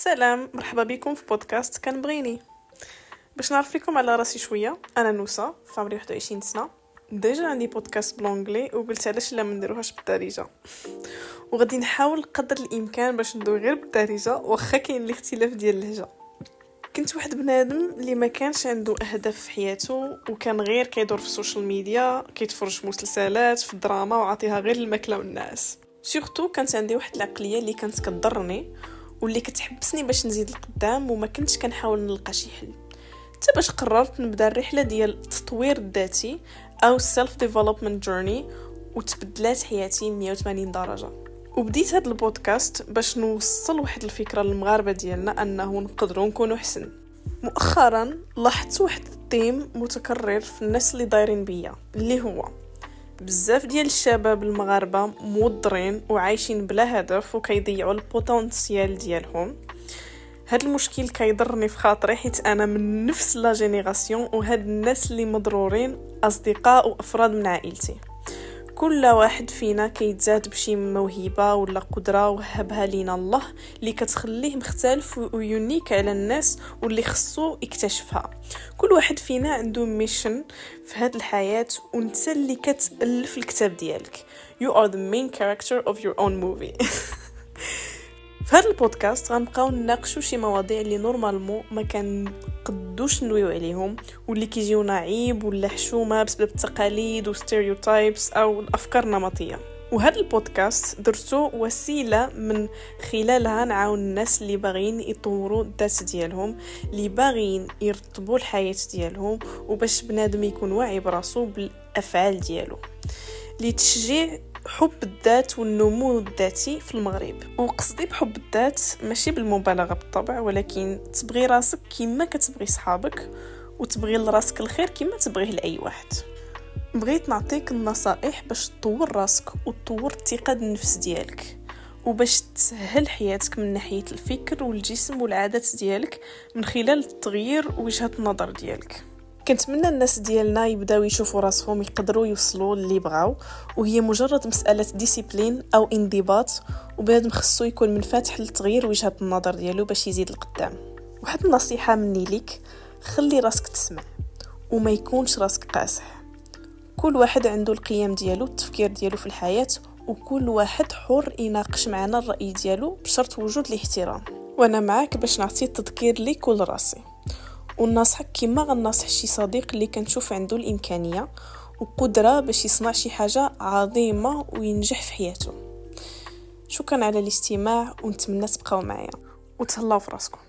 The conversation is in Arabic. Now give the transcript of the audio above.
السلام، مرحبا بكم في بودكاست كان بغيني. باش نعرف لكم على راسي شويه، انا نوسا في عمري 21 سنه. ديجا عندي بودكاست بالانجلي وقلت علاش لا ما نديروهاش بالدارجه، وغادي نحاول قدر الامكان باش ندوي غير بالدارجه واخا كاين الاختلاف ديال اللهجه. كنت واحد بنادم اللي ما كانش عنده اهداف في حياته، وكان غير كيدور في السوشيال ميديا، كيتفرج في مسلسلات في الدراما وعطيها غير الماكله والناس. سورتو كانت عندي واحد العقليه اللي كانت كتضرني واللي كتحبسني باش نزيد القدام، وما كنتش كنحاول نلقى شي حل. حتى باش قررت نبدا الرحله ديال التطوير الذاتي او سيلف ديفلوبمنت جورني، وتبدلات حياتي 180 درجه. وبديت هذا البودكاست باش نوصل واحد الفكره للمغاربه ديالنا انه نقدروا نكونوا حسن. مؤخرا لاحظت واحد الثيم متكرر في الناس اللي دايرين بيا، اللي هو بزاف ديال الشباب المغاربه موضرين وعايشين بلا هدف وكيضيعوا البوتنسيال ديالهم. هاد المشكل كيضرني في خاطري، حيت انا من نفس لا جينيراسيون، وهاد الناس اللي مضرورين اصدقاء وافراد من عائلتي. كل واحد فينا كيتزاد بشي موهبه ولا قدره وهبها لينا الله، اللي كتخليه مختلف ويونيك على الناس واللي خصو يكتشفها. كل واحد فينا عنده ميشن في هاد الحياه، وانت اللي كتالف الكتاب ديالك. You are the main character of your own movie. في هذا البودكاست غنبقاو نناقشوا شي مواضيع اللي نورمالمون ما كنقدوش نويو عليهم، واللي كيجيونا عيب ولا حشومه بسبب التقاليد وستيريوتايبس او الافكار النمطيه. وهذا البودكاست درتو وسيله من خلالها نعاون الناس اللي باغيين يطوروا الذات ديالهم، اللي باغيين يرتبوا الحياه ديالهم، وباش بنادم يكون واعي براسو بالافعال ديالو، لتشجيع حب الذات والنمو الذاتي في المغرب. وقصدي بحب الذات ماشي بالمبالغه بالطبع، ولكن تبغي راسك كيما كتبغي صحابك، وتبغي لراسك الخير كيما تبغيه لاي واحد. بغيت نعطيك النصائح باش تطور راسك وتطور الثقه بالنفس ديالك، وباش تسهل حياتك من ناحيه الفكر والجسم والعادات ديالك من خلال تغيير وجهه النظر ديالك. كنتمنى الناس ديالنا يبداو يشوفوا راسهم يقدروا يوصلوا اللي بغاو، وهي مجرد مساله ديسيبلين او انضباط، وبنادم خصو يكون منفتح لتغيير وجهه النظر ديالو باش يزيد القدام. واحد النصيحه مني ليك، خلي راسك تسمع وما يكونش راسك قاسح. كل واحد عنده القيم ديالو، التفكير ديالو في الحياه، وكل واحد حر يناقش معنا الراي ديالو بشرط وجود الاحترام. وانا معاك باش نعطي التذكير ليك ولراسي، وننصحك كيما غننصح شي صديق اللي كنشوف عنده الامكانيه وقدره باش يصنع شي حاجه عظيمه وينجح في حياته. شكرا على الاستماع، ونتمنى تبقاو معايا وتهلاو في راسكم.